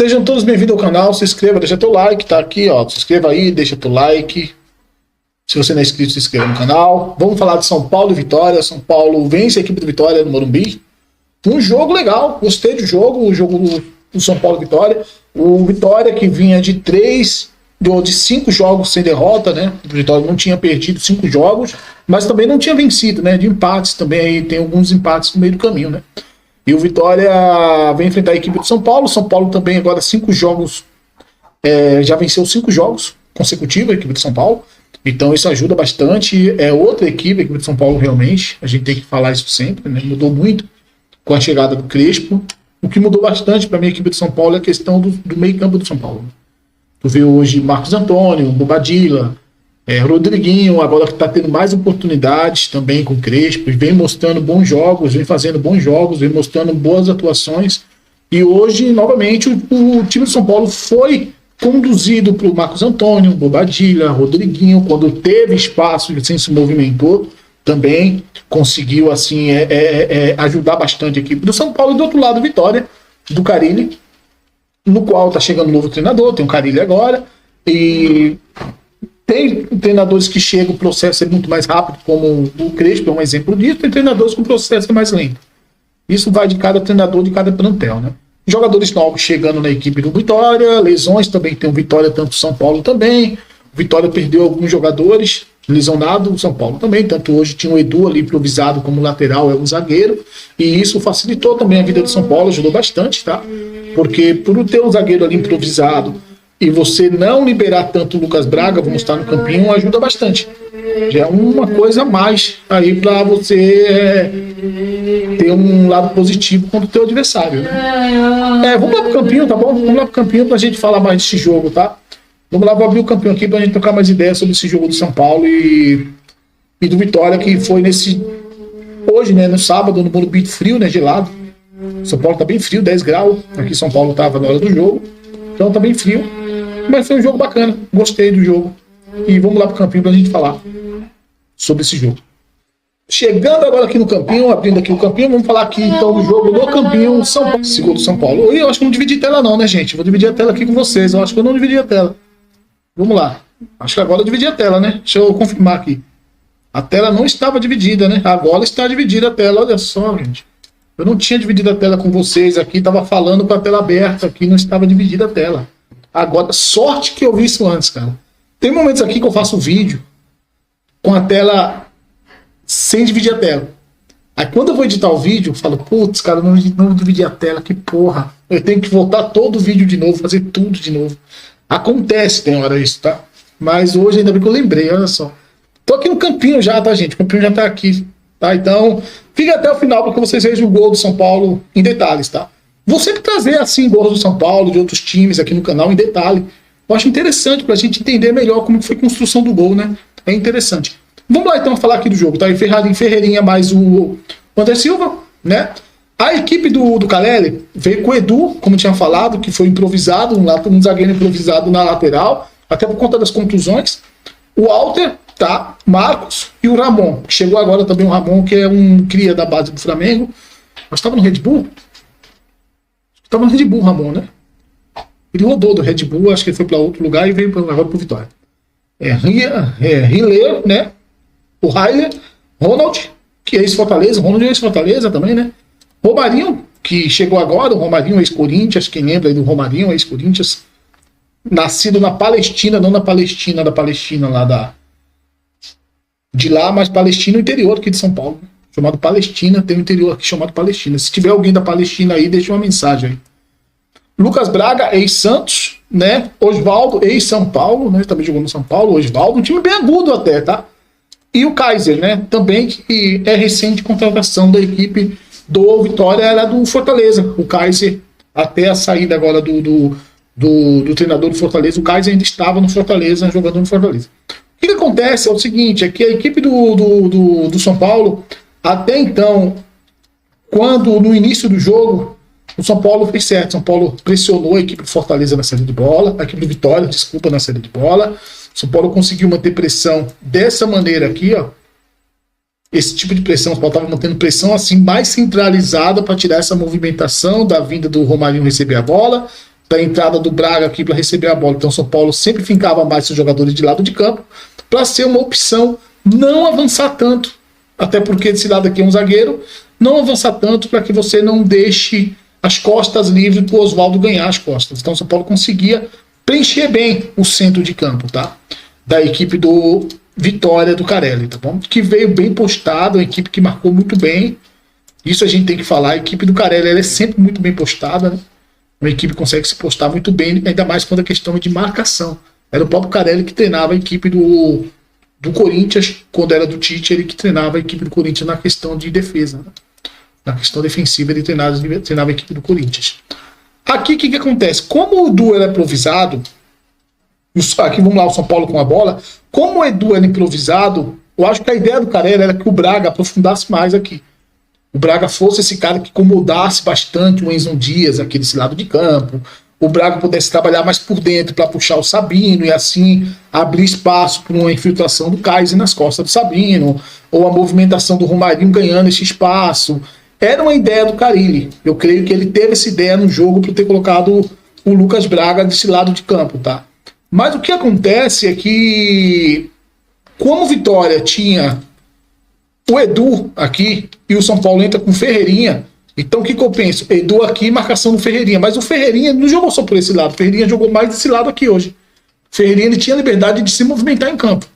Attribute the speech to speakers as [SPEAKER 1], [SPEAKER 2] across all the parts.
[SPEAKER 1] Sejam todos bem-vindos ao canal, se inscreva, deixa teu like, tá aqui, ó, se inscreva aí, deixa teu like. Se você não é inscrito, se inscreva no canal. Vamos falar de São Paulo e Vitória. São Paulo vence a equipe do Vitória no Morumbi. Um jogo legal, gostei do jogo, o jogo do São Paulo e Vitória. O Vitória que vinha de 5 jogos sem derrota, né? O Vitória não tinha perdido 5 jogos, mas também não tinha vencido, né? De empates também, aí tem alguns empates no meio do caminho, né? E o Vitória vem enfrentar a equipe do São Paulo. São Paulo também agora 5 jogos, já venceu 5 jogos consecutivos a equipe do São Paulo. Então isso ajuda bastante. É outra equipe, a equipe de São Paulo realmente. A gente tem que falar isso sempre, né? Mudou muito com a chegada do Crespo. O que mudou bastante para a minha equipe de São Paulo é a questão do meio campo do São Paulo. Tu vê hoje Marcos Antônio, Bobadilla, Rodriguinho, agora que está tendo mais oportunidades também com o Crespo, vem mostrando bons jogos, vem fazendo bons jogos, vem mostrando boas atuações. E hoje, novamente, o time do São Paulo foi conduzido por Marcos Antônio, Bobadilla, Rodriguinho, quando teve espaço e assim se movimentou, também conseguiu assim ajudar bastante a equipe do São Paulo. E do outro lado, Vitória, do Carille, no qual está chegando um novo treinador, tem o Carille agora, e tem treinadores que chegam, o processo é muito mais rápido, como o Crespo é um exemplo disso, tem treinadores com o processo mais lento. Isso vai de cada treinador, de cada plantel, né? Jogadores novos chegando na equipe do Vitória, lesões também, tem o Vitória, tanto São Paulo também. O Vitória perdeu alguns jogadores lesionados, o São Paulo também, tanto hoje tinha o Edu ali improvisado como lateral, é um zagueiro, e isso facilitou também a vida do São Paulo, ajudou bastante, tá? Porque por ter um zagueiro ali improvisado e você não liberar tanto o Lucas Braga, vamos estar no campinho, ajuda bastante. Já é uma coisa a mais aí para você ter um lado positivo contra o teu adversário, né? Vamos lá pro campinho, tá bom? Vamos lá pro campinho pra gente falar mais desse jogo, tá? Vamos lá, vou abrir o campinho aqui pra gente trocar mais ideias sobre esse jogo do São Paulo e do Vitória, que foi hoje, né, no sábado, no Morumbi frio, né, gelado. São Paulo tá bem frio, 10 graus. Aqui São Paulo tava na hora do jogo, então tá bem frio. Mas foi um jogo bacana, gostei do jogo. E vamos lá pro campinho pra gente falar sobre esse jogo. Chegando agora aqui no campinho, abrindo aqui o campinho, vamos falar aqui então do jogo no campinho São Paulo, segundo São Paulo. Eu acho que não dividi tela não, né, gente? Vou dividir a tela aqui com vocês. Eu acho que eu não dividi a tela. Vamos lá. Acho que agora eu dividi a tela, né? Deixa eu confirmar aqui. A tela não estava dividida, né? Agora está dividida a tela, olha só, gente. Eu não tinha dividido a tela com vocês aqui, estava falando com a tela aberta aqui, não estava dividida a tela. Agora, sorte que eu vi isso antes, cara. Tem momentos aqui que eu faço vídeo com a tela sem dividir a tela. Aí quando eu vou editar o vídeo, eu falo, putz, cara, não dividi a tela, que porra. Eu tenho que voltar todo o vídeo de novo, fazer tudo de novo. Acontece, tem hora isso, tá? Mas hoje ainda bem que eu lembrei, olha só. Tô aqui no campinho já, tá, gente? O campinho já tá aqui, tá? Então, fica até o final para que vocês vejam o gol do São Paulo em detalhes, tá? Vou sempre trazer, assim, gols do São Paulo, de outros times aqui no canal em detalhe. Eu acho interessante pra gente entender melhor como foi a construção do gol, né? É interessante. Vamos lá, então, falar aqui do jogo, tá? Em Ferreirinha mais o André Silva, né? A equipe do Calelli veio com o Edu, como tinha falado, que foi improvisado, um zagueiro improvisado na lateral, até por conta das contusões. O Walter, tá? Marcos e o Ramon, que chegou agora também o Ramon, que é um cria da base do Flamengo. Mas estava no Red Bull? Estava no Red Bull, Ramon, né? Ele rodou do Red Bull, acho que ele foi para outro lugar e veio agora para o Vitória. Hiller, né? O Hiller, Ronald, que é ex-Fortaleza, Ronald é ex-Fortaleza também, né? Romarinho, que chegou agora, o Romarinho ex-Corinthians, quem lembra aí do Romarinho ex-Corinthians, nascido na Palestina, não na Palestina, da Palestina lá de lá, mas Palestina, o interior aqui de São Paulo, chamado Palestina, tem um interior aqui chamado Palestina. Se tiver alguém da Palestina aí, deixa uma mensagem aí. Lucas Braga, ex-Santos, né? Osvaldo, ex-São Paulo, né? Também jogou no São Paulo, Osvaldo, um time bem agudo até, tá? E o Kaiser, né? Também que é recente contratação da equipe do Vitória, era do Fortaleza. O Kaiser, até a saída agora do treinador do Fortaleza, o Kaiser ainda estava no Fortaleza, jogando no Fortaleza. O que acontece é o seguinte, é que a equipe do São Paulo, até então, quando no início do jogo, o São Paulo fez certo. São Paulo pressionou a equipe do Fortaleza na saída de bola, a equipe do Vitória, desculpa, na saída de bola. São Paulo conseguiu manter pressão dessa maneira aqui, ó. Esse tipo de pressão, o São Paulo estava mantendo pressão assim, mais centralizada para tirar essa movimentação da vinda do Romarinho receber a bola da entrada do Braga aqui para receber a bola. Então o São Paulo sempre fincava mais seus jogadores de lado de campo para ser uma opção não avançar tanto, até porque desse lado aqui é um zagueiro, não avançar tanto para que você não deixe as costas livres para o Oswaldo ganhar as costas. Então o São Paulo conseguia preencher bem o centro de campo, tá? Da equipe do Vitória do Carelli, tá bom? Que veio bem postado, uma equipe que marcou muito bem. Isso a gente tem que falar. A equipe do Carelli ela é sempre muito bem postada, né? Uma equipe consegue se postar muito bem, ainda mais quando a questão é de marcação. Era o próprio Carelli que treinava a equipe do Corinthians, quando era do Tite, ele que treinava a equipe do Corinthians na questão de defesa, né? Na questão defensiva, ele treinava a equipe do Corinthians. Aqui, o que acontece? Como o Edu era improvisado, aqui vamos lá, o São Paulo com a bola, como o Edu era improvisado, eu acho que a ideia do Carelli era que o Braga aprofundasse mais aqui. O Braga fosse esse cara que incomodasse bastante o Enzo Dias aqui desse lado de campo, o Braga pudesse trabalhar mais por dentro para puxar o Sabino e assim abrir espaço para uma infiltração do Kaiser nas costas do Sabino, ou a movimentação do Romarinho ganhando esse espaço. Era uma ideia do Carille. Eu creio que ele teve essa ideia no jogo para ter colocado o Lucas Braga desse lado de campo, tá? Mas o que acontece é que, como o Vitória tinha o Edu aqui e o São Paulo entra com o Ferreirinha, então o que eu penso? Edu aqui, marcação do Ferreirinha. Mas o Ferreirinha não jogou só por esse lado. O Ferreirinha jogou mais desse lado aqui hoje. O Ferreirinha ele tinha liberdade de se movimentar em campo.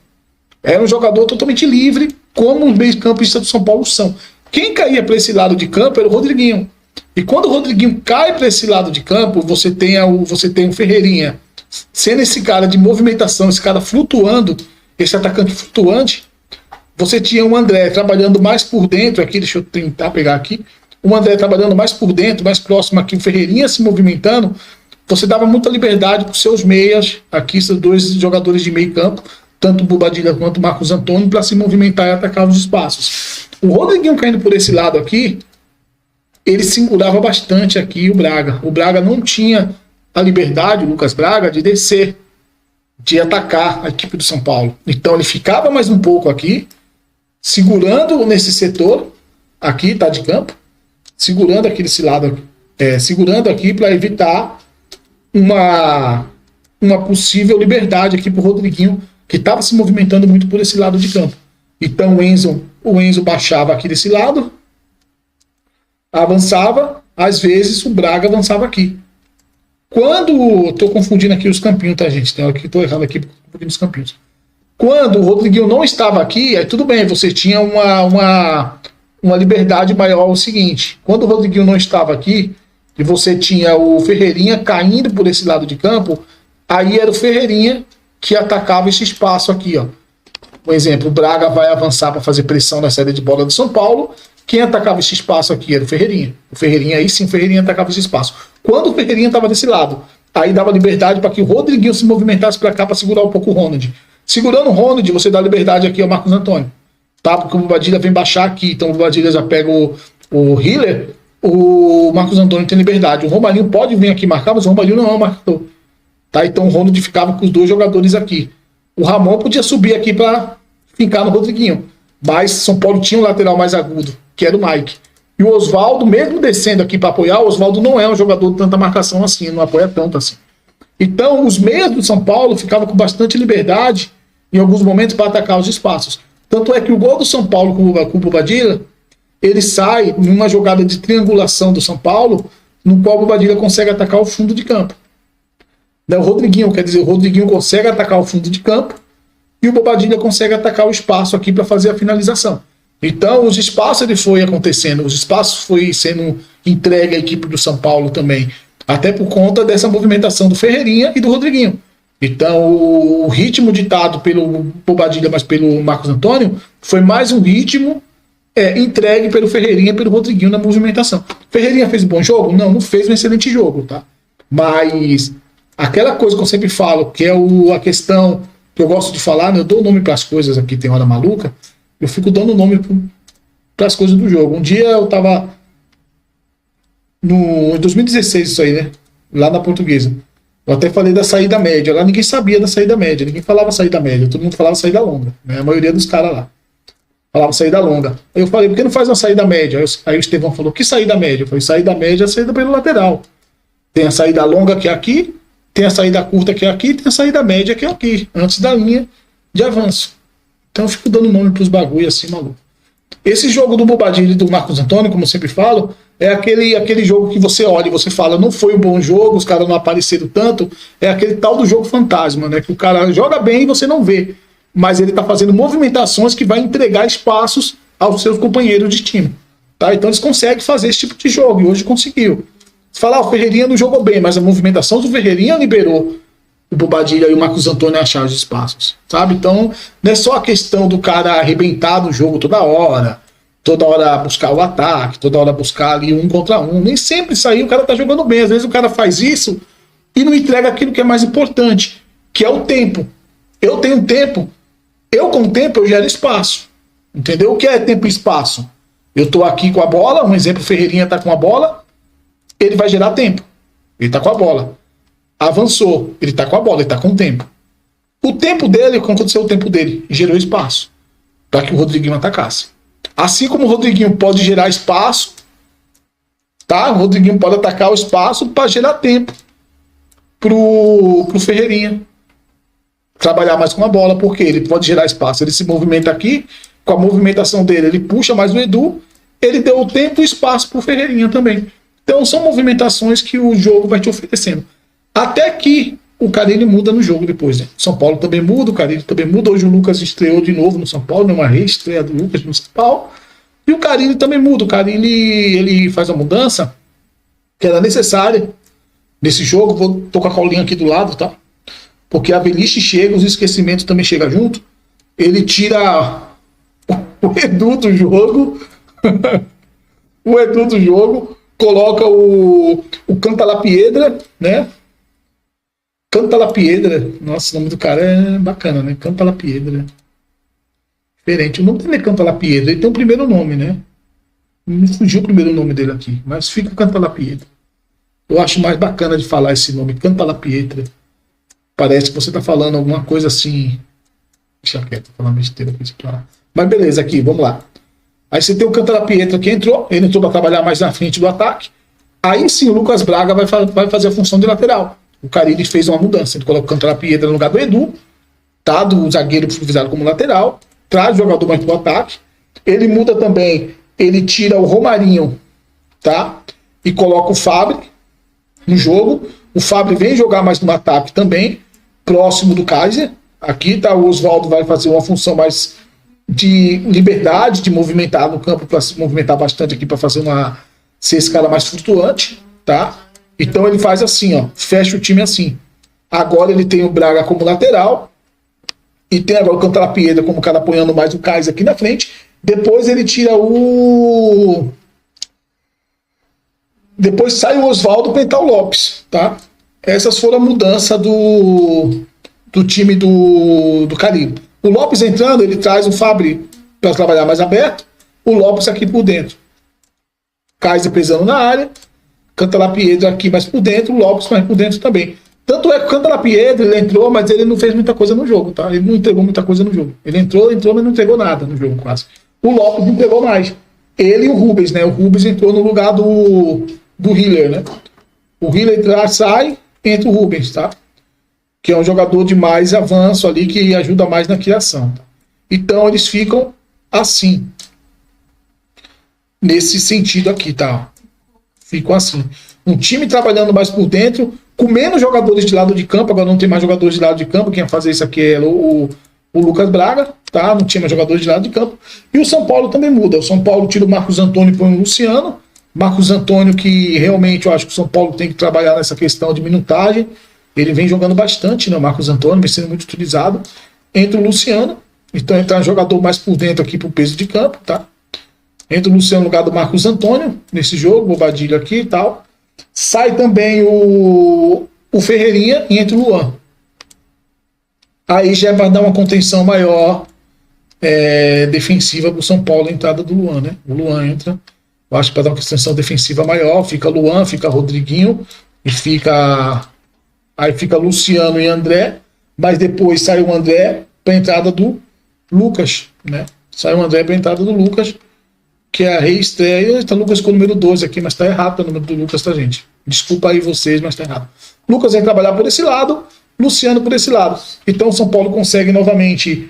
[SPEAKER 1] Era um jogador totalmente livre, como os meio-campistas do São Paulo são. Quem caía para esse lado de campo era o Rodriguinho. E quando o Rodriguinho cai para esse lado de campo, você tem o Ferreirinha sendo esse cara de movimentação, esse cara flutuando, esse atacante flutuante. Você tinha o André trabalhando mais por dentro aqui, deixa eu tentar pegar aqui. O André trabalhando mais por dentro, mais próximo aqui, o Ferreirinha se movimentando. Você dava muita liberdade para os seus meias, aqui, esses dois jogadores de meio campo, tanto o Bobadilha quanto o Marcos Antônio, para se movimentar e atacar os espaços. O Rodriguinho caindo por esse lado aqui, ele segurava bastante aqui o Braga. O Braga não tinha a liberdade, o Lucas Braga, de descer, de atacar a equipe do São Paulo. Então ele ficava mais um pouco aqui, segurando nesse setor, aqui, tá de campo, segurando aqui desse lado, segurando aqui para evitar uma possível liberdade aqui para o Rodriguinho, que estava se movimentando muito por esse lado de campo. Então o Enzo baixava aqui desse lado, avançava, às vezes o Braga avançava aqui. Quando, estou confundindo aqui os campinhos, tá gente? Estou errando aqui, confundindo os campinhos. Quando o Rodriguinho não estava aqui, aí tudo bem, você tinha uma liberdade maior. O seguinte, quando o Rodriguinho não estava aqui, e você tinha o Ferreirinha caindo por esse lado de campo, aí era o Ferreirinha que atacava esse espaço aqui, ó. Por exemplo, o Braga vai avançar para fazer pressão na saída de bola do São Paulo. Quem atacava esse espaço aqui era o Ferreirinha. O Ferreirinha, aí sim, o Ferreirinha atacava esse espaço. Quando o Ferreirinha estava desse lado, aí dava liberdade para que o Rodriguinho se movimentasse para cá para segurar um pouco o Ronald. Segurando o Ronald, você dá liberdade aqui ao Marcos Antônio, tá? Porque o Bobadilha vem baixar aqui, então o Bobadilha já pega o Hiller, o Marcos Antônio tem liberdade. O Romarinho pode vir aqui marcar, mas o Romarinho não é um marcador, tá? Então o Ronald ficava com os dois jogadores aqui. O Ramon podia subir aqui para fincar no Rodriguinho, mas São Paulo tinha um lateral mais agudo, que era o Mike. E o Oswaldo, mesmo descendo aqui para apoiar, o Oswaldo não é um jogador de tanta marcação assim, não apoia tanto assim. Então, os meias do São Paulo ficavam com bastante liberdade em alguns momentos para atacar os espaços. Tanto é que o gol do São Paulo com o Bobadilha, ele sai numa jogada de triangulação do São Paulo, no qual o Bobadilha consegue atacar o fundo de campo. O Rodriguinho, quer dizer, o Rodriguinho consegue atacar o fundo de campo e o Bobadilha consegue atacar o espaço aqui para fazer a finalização. Então, os espaços ele foi acontecendo, os espaços foi sendo entregue à equipe do São Paulo também, até por conta dessa movimentação do Ferreirinha e do Rodriguinho. Então, o ritmo ditado pelo Bobadilha, mas pelo Marcos Antônio, foi mais um ritmo entregue pelo Ferreirinha e pelo Rodriguinho na movimentação. Ferreirinha fez um bom jogo? Não fez um excelente jogo, tá? Mas aquela coisa que eu sempre falo, que é a questão que eu gosto de falar, né? Eu dou nome para as coisas aqui, tem hora maluca, eu fico dando nome para as coisas do jogo. Um dia eu tava em 2016 isso aí, né? Lá na Portuguesa. Eu até falei da saída média. Lá ninguém sabia da saída média. Ninguém falava saída média. Todo mundo falava saída longa. Né? A maioria dos caras lá falava saída longa. Aí eu falei, por que não faz uma saída média? Aí o Estevão falou, que saída média? Eu falei, saída média é a saída pelo lateral. Tem a saída longa que é aqui, tem a saída curta que é aqui, tem a saída média que é aqui, antes da linha de avanço. Então eu fico dando nome pros bagulho assim, maluco. Esse jogo do Bobadilha e do Marcos Antônio, como eu sempre falo, é aquele jogo que você olha e você fala, não foi um bom jogo, os caras não apareceram tanto, é aquele tal do jogo fantasma, né? Que o cara joga bem e você não vê, mas ele tá fazendo movimentações que vai entregar espaços aos seus companheiros de time. Tá? Então eles conseguem fazer esse tipo de jogo, e hoje conseguiu. Você fala, o Ferreirinha não jogou bem, mas a movimentação do Ferreirinha liberou o Bobadilha e o Marcos Antônio achar os espaços, sabe? Então, não é só a questão do cara arrebentar no jogo toda hora buscar o ataque, toda hora buscar ali 1 contra 1. Nem sempre isso aí o cara tá jogando bem. Às vezes o cara faz isso e não entrega aquilo que é mais importante, que é o tempo. Eu tenho tempo, com o tempo eu gero espaço. Entendeu? O que é tempo e espaço? Eu tô aqui com a bola, um exemplo, o Ferreirinha tá com a bola, ele vai gerar tempo. Ele tá com a bola. Avançou, ele tá com a bola, ele tá com o tempo. O tempo dele, quando aconteceu o tempo dele, gerou espaço para que o Rodriguinho atacasse. Assim como o Rodriguinho pode gerar espaço, tá? O Rodriguinho pode atacar o espaço para gerar tempo pro Ferreirinha trabalhar mais com a bola, porque ele pode gerar espaço. Ele se movimenta aqui, com a movimentação dele, ele puxa mais o Edu, ele deu o tempo e espaço pro Ferreirinha também. Então são movimentações que o jogo vai te oferecendo. Até que o Carille muda no jogo depois, né? São Paulo também muda, o Carille também muda. Hoje o Lucas estreou de novo no São Paulo, uma reestreia do Lucas no São Paulo. E o Carille também muda. O Carille, ele faz a mudança que era necessária nesse jogo. Tô com a colinha aqui do lado, tá? Porque a velhice chega, os esquecimentos também chegam junto. Ele tira o Edu do jogo. O Edu do jogo. Coloca o Canta La Piedra, né? Canta La Piedra. Nossa, o nome do cara é bacana, né? Canta La Piedra. Diferente. O nome dele é Canta La Piedra. Ele tem um primeiro nome, né? Me fugiu o primeiro nome dele aqui. Mas fica Canta La Piedra. Eu acho mais bacana de falar esse nome. Canta La Piedra. Parece que você tá falando alguma coisa assim. Deixa quieto, falando besteira aqui. Mas beleza, aqui, vamos lá. Aí você tem o Canta La Piedra que entrou. Ele entrou para trabalhar mais na frente do ataque. Aí sim o Lucas Braga vai fazer a função de lateral. O Carille fez uma mudança. Ele coloca o Canta La Piedra no lugar do Edu, tá? Do zagueiro improvisado como lateral. Traz o jogador mais pro ataque. Ele muda também. Ele tira o Romarinho, tá? E coloca o Fábio no jogo. O Fábio vem jogar mais no ataque também, próximo do Kaiser. Aqui tá o Oswaldo, vai fazer uma função mais de liberdade, de movimentar no campo, para se movimentar bastante aqui, para fazer ser esse cara mais flutuante, tá? Então ele faz assim, ó, fecha o time assim. Agora ele tem o Braga como lateral e tem agora o Canta La Piedra como cara apoiando mais o Kaiser aqui na frente. Depois ele tira Depois sai o Oswaldo para entrar o Lopes, tá? Essas foram a mudança do time do Carille. O Lopes entrando, ele traz o Fabri para trabalhar mais aberto, o Lopes aqui por dentro. Kaiser pesando na área, Canta La Piedra aqui mais por dentro, o Lopes mais por dentro também. Tanto é que o Canta La Piedra, ele entrou, mas ele não fez muita coisa no jogo, tá? Ele não entregou muita coisa no jogo. Ele entrou, mas não entregou nada no jogo quase. O Lopes entregou mais. Ele e o Rubens, né? O Rubens entrou no lugar do Hiller, né? O Hiller sai, entra o Rubens, tá? Que é um jogador de mais avanço ali, que ajuda mais na criação. Tá? Então eles ficam assim. Nesse sentido aqui, tá? Ficam assim. Um time trabalhando mais por dentro, com menos jogadores de lado de campo. Agora não tem mais jogadores de lado de campo. Quem ia fazer isso aqui era o Lucas Braga, tá? Não tinha mais jogadores de lado de campo. E o São Paulo também muda. O São Paulo tira o Marcos Antônio e põe o Luciano. Marcos Antônio, que realmente eu acho que o São Paulo tem que trabalhar nessa questão de minutagem. Ele vem jogando bastante, né? O Marcos Antônio vem sendo muito utilizado. Entra o Luciano. Então entra um jogador mais por dentro aqui pro peso de campo, tá? Entra o Luciano no lugar do Marcos Antônio nesse jogo, Bobadilha aqui e tal. Sai também o Ferreirinha e entra o Luan. Aí já vai dar uma contenção maior defensiva pro São Paulo, a entrada do Luan, né? O Luan entra, eu acho que para dar uma contenção defensiva maior, fica Luan, fica Rodriguinho e fica... Aí fica Luciano e André, mas depois sai o André para a entrada do Lucas, né? Sai o André para a entrada do Lucas, que é a reestreia. Tá, Lucas com o número 12 aqui, mas tá errado o número do Lucas, tá, gente? Desculpa aí vocês, mas tá errado. Lucas vai trabalhar por esse lado, Luciano por esse lado. Então o São Paulo consegue novamente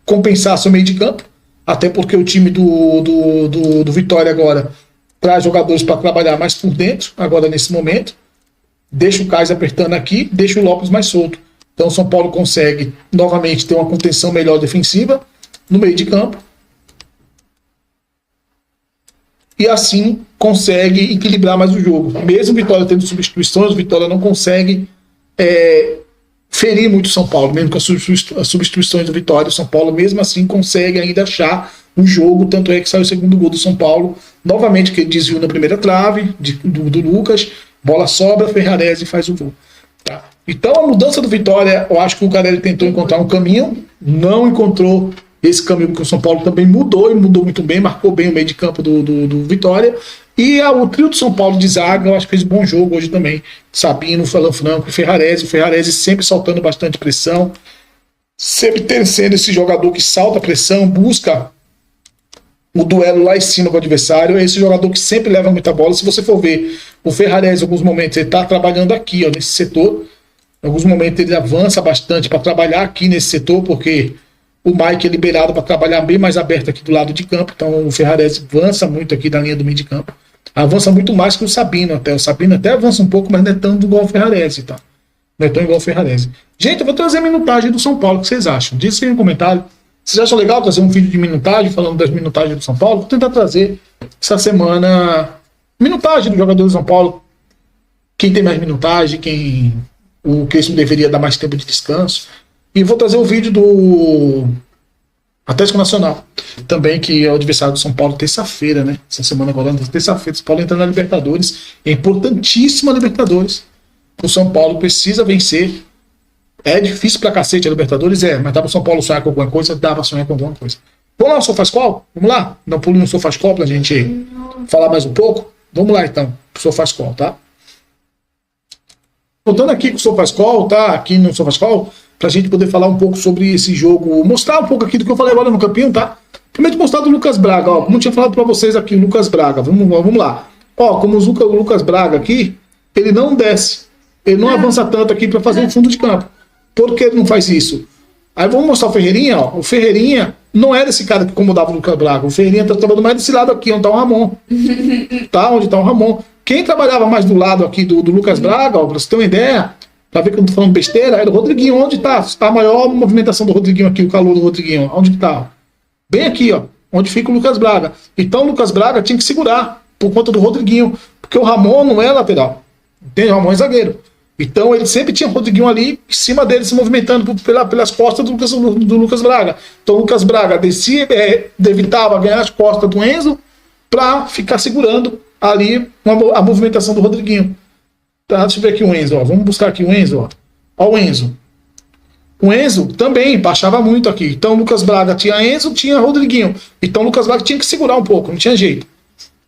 [SPEAKER 1] compensar seu meio de campo, até porque o time do Vitória agora traz jogadores para trabalhar mais por dentro, agora nesse momento. Deixa o Kais apertando aqui, deixa o Lopes mais solto. Então o São Paulo consegue novamente ter uma contenção melhor defensiva no meio de campo. E assim consegue equilibrar mais o jogo. Mesmo Vitória tendo substituições, Vitória não consegue ferir muito o São Paulo, mesmo com as substituições do Vitória. O São Paulo mesmo assim consegue ainda achar o jogo, tanto é que sai o segundo gol do São Paulo, novamente que ele desviou na primeira trave do Lucas, bola sobra, Ferrarese faz o gol. Tá? Então a mudança do Vitória, eu acho que o Carelli tentou encontrar um caminho, não encontrou esse caminho, porque o São Paulo também mudou, e mudou muito bem, marcou bem o meio de campo do Vitória. E o trio do São Paulo de zaga, eu acho que fez um bom jogo hoje também. Sabino, Falan Franco e Ferrarese. O Ferrarese sempre saltando bastante pressão, sempre sendo esse jogador que salta a pressão, busca o duelo lá em cima com o adversário. É esse jogador que sempre leva muita bola. Se você for ver o Ferrarese, em alguns momentos, ele está trabalhando aqui, ó, nesse setor. Em alguns momentos ele avança bastante para trabalhar aqui nesse setor, porque o Mike é liberado para trabalhar bem mais aberto aqui do lado de campo. Então o Ferrarese avança muito aqui na linha do meio de campo. Avança muito mais que o Sabino até. O Sabino até avança um pouco, mas não é tão igual o Ferrarese, tá? Não é tão igual o Ferrarese. Gente, eu vou trazer a minutagem do São Paulo. O que vocês acham? Diz aí no comentário. Vocês acham legal trazer um vídeo de minutagem, falando das minutagens do São Paulo? Vou tentar trazer essa semana minutagem do jogador do São Paulo. Quem tem mais minutagem, o Crespo deveria dar mais tempo de descanso. E vou trazer o vídeo do Atlético Nacional, também, que é o adversário do São Paulo terça-feira, né? Essa semana agora, terça-feira, o São Paulo entra na Libertadores. É importantíssima a Libertadores. O São Paulo precisa vencer. É difícil pra cacete a Libertadores, mas dá pro São Paulo sonhar com alguma coisa? Dá pra sonhar com alguma coisa. Vamos lá, o SofaScore? Vamos lá? Dá um pulo no SofaScore pra gente falar mais um pouco? Vamos lá, então, pro SofaScore, tá? Voltando aqui com o SofaScore, tá? Aqui no SofaScore, pra gente poder falar um pouco sobre esse jogo, mostrar um pouco aqui do que eu falei agora no campinho, tá? Primeiro mostrar do Lucas Braga, ó, como eu tinha falado pra vocês aqui, o Lucas Braga, vamos lá. Ó, como o Lucas Braga aqui, ele não desce, ele não avança tanto aqui pra fazer um fundo de campo. Por que ele não faz isso? Aí vamos mostrar o Ferreirinha, ó. O Ferreirinha não era esse cara que incomodava o Lucas Braga. O Ferreirinha tá trabalhando mais desse lado aqui, onde tá o Ramon. Tá? Onde tá o Ramon. Quem trabalhava mais do lado aqui do Lucas Braga, ó, pra você ter uma ideia, pra ver que eu não tô falando besteira, era o Rodriguinho. Onde tá? Tá a maior movimentação do Rodriguinho aqui, o calor do Rodriguinho. Onde que tá? Bem aqui, ó. Onde fica o Lucas Braga. Então o Lucas Braga tinha que segurar por conta do Rodriguinho. Porque o Ramon não é lateral. Entende? O Ramon é zagueiro. Então ele sempre tinha o Rodriguinho ali em cima dele, se movimentando pelas costas do Lucas Braga. Então o Lucas Braga descia, evitava ganhar as costas do Enzo para ficar segurando ali a movimentação do Rodriguinho. Tá, deixa eu ver aqui o Enzo. Ó. Vamos buscar aqui o Enzo. Ó o Enzo. O Enzo também baixava muito aqui. Então o Lucas Braga tinha Enzo, tinha Rodriguinho. Então o Lucas Braga tinha que segurar um pouco, não tinha jeito.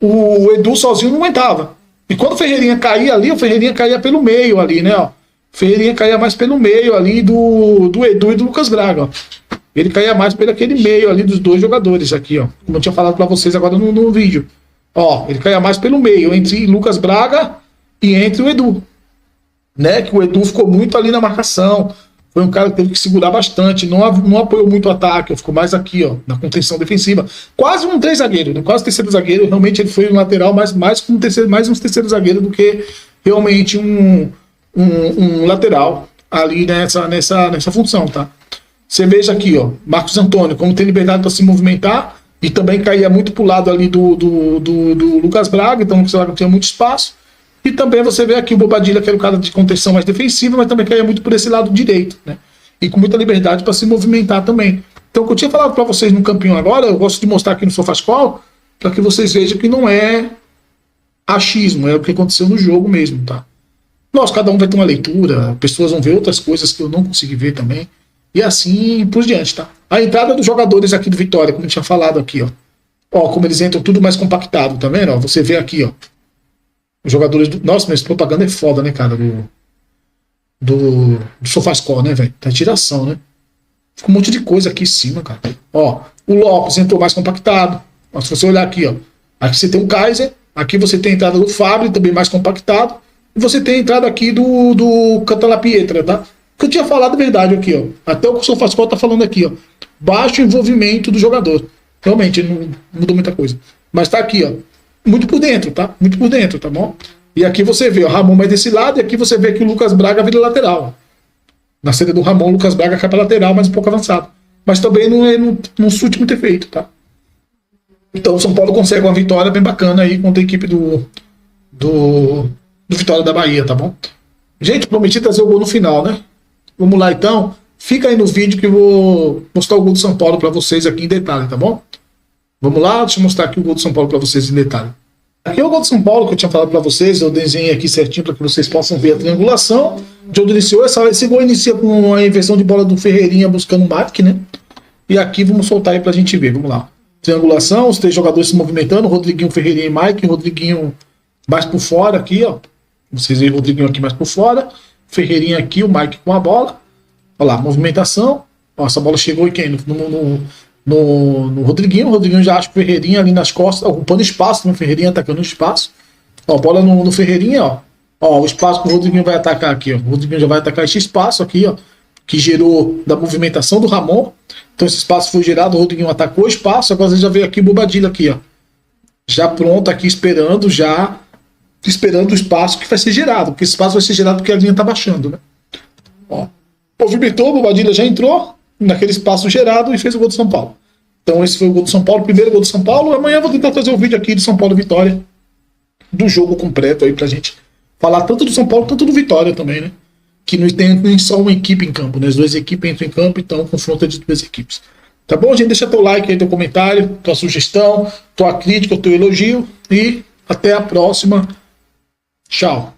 [SPEAKER 1] O Edu sozinho não aguentava. E quando o Ferreirinha caía ali, o Ferreirinha caía pelo meio ali, né? Ó. O Ferreirinha caía mais pelo meio ali do Edu e do Lucas Braga. Ó. Ele caía mais pelo aquele meio ali dos dois jogadores aqui, ó. Como eu tinha falado para vocês agora no vídeo. Ó, ele caía mais pelo meio, entre Lucas Braga e entre o Edu. Né? Que o Edu ficou muito ali na marcação. Foi um cara que teve que segurar bastante, não apoiou muito o ataque, ficou mais aqui, ó, na contenção defensiva. Quase um 3 zagueiro, né? Quase terceiro zagueiro. Realmente ele foi um lateral, mais um terceiro zagueiro do que realmente um lateral ali nessa função, tá? Você veja aqui, ó, Marcos Antônio, como tem liberdade para se movimentar e também caía muito pro lado ali do Lucas Braga, então o Lucas Braga tinha muito espaço. E também você vê aqui o Bobadilha, que era o cara de contenção mais defensiva, mas também caía muito por esse lado direito, né? E com muita liberdade para se movimentar também. Então, o que eu tinha falado para vocês no campinho agora, eu gosto de mostrar aqui no SofaScore, para que vocês vejam que não é achismo, é o que aconteceu no jogo mesmo, tá? Nossa, cada um vai ter uma leitura, pessoas vão ver outras coisas que eu não consegui ver também, e assim por diante, tá? A entrada dos jogadores aqui do Vitória, como eu tinha falado aqui, ó. Ó, como eles entram tudo mais compactado, tá vendo? Ó, você vê aqui, ó. Os jogadores do... Nossa, mas propaganda é foda, né, cara? Do SofaScore, né, velho? Tá tiração, né? Fica um monte de coisa aqui em cima, cara. Ó, o Lopes entrou mais compactado. Ó, se você olhar aqui, ó. Aqui você tem o Kaiser Aqui você tem a entrada do Fábio, também mais compactado. E você tem a entrada aqui do Cantalapietra, tá? O que eu tinha falado é verdade aqui, ó. Até o SofaScore tá falando aqui, ó. Baixo envolvimento do jogador. Realmente, não mudou muita coisa. Mas tá aqui, ó. Muito por dentro, tá? Muito por dentro, tá bom? E aqui você vê, o Ramon vai desse lado, e aqui você vê que o Lucas Braga vira lateral. Na saída do Ramon, o Lucas Braga cai pra lateral, mas um pouco avançado. Mas também não surte muito efeito, tá? Então o São Paulo consegue uma vitória bem bacana aí contra a equipe do Vitória da Bahia, tá bom? Gente, prometi trazer o gol no final, né? Vamos lá então. Fica aí no vídeo que eu vou mostrar o gol do São Paulo pra vocês aqui em detalhe, tá bom? Vamos lá, deixa eu mostrar aqui o gol do São Paulo pra vocês em detalhe. Aqui é o gol do São Paulo que eu tinha falado pra vocês, eu desenhei aqui certinho para que vocês possam ver a triangulação de onde iniciou. Esse gol inicia com a inversão de bola do Ferreirinha buscando o Mike, né? E aqui vamos soltar aí pra gente ver, vamos lá. Triangulação, os 3 jogadores se movimentando, Rodriguinho, Ferreirinha e Mike, Rodriguinho mais por fora aqui, ó. Vocês veem o Rodriguinho aqui mais por fora, Ferreirinha aqui, o Mike com a bola. Olha lá, movimentação. Ó, essa bola chegou em quem? No Rodriguinho. O Rodriguinho já acha o Ferreirinha ali nas costas, ocupando espaço, no Ferreirinha atacando o espaço. Ó, bola no Ferreirinha, ó. Ó, o espaço que o Rodriguinho vai atacar aqui, ó. O Rodriguinho já vai atacar esse espaço aqui, ó, que gerou da movimentação do Ramon. Então esse espaço foi gerado, o Rodriguinho atacou o espaço, agora você já veio aqui o Bobadilha aqui, ó. Já pronto aqui, esperando o espaço que vai ser gerado, porque esse espaço vai ser gerado porque a linha tá baixando, né? Ó, movimentou, o Bobadilha já entrou naquele espaço gerado e fez o gol do São Paulo. Então esse foi o gol do São Paulo, o primeiro gol do São Paulo. Amanhã eu vou tentar fazer um vídeo aqui de São Paulo e Vitória, do jogo completo aí pra gente falar tanto do São Paulo quanto do Vitória também, né? Que não tem nem só uma equipe em campo, né? As 2 equipes entram em campo, então confronto de 2 equipes. Tá bom, gente? Deixa teu like aí, teu comentário, tua sugestão, tua crítica, teu elogio e até a próxima. Tchau.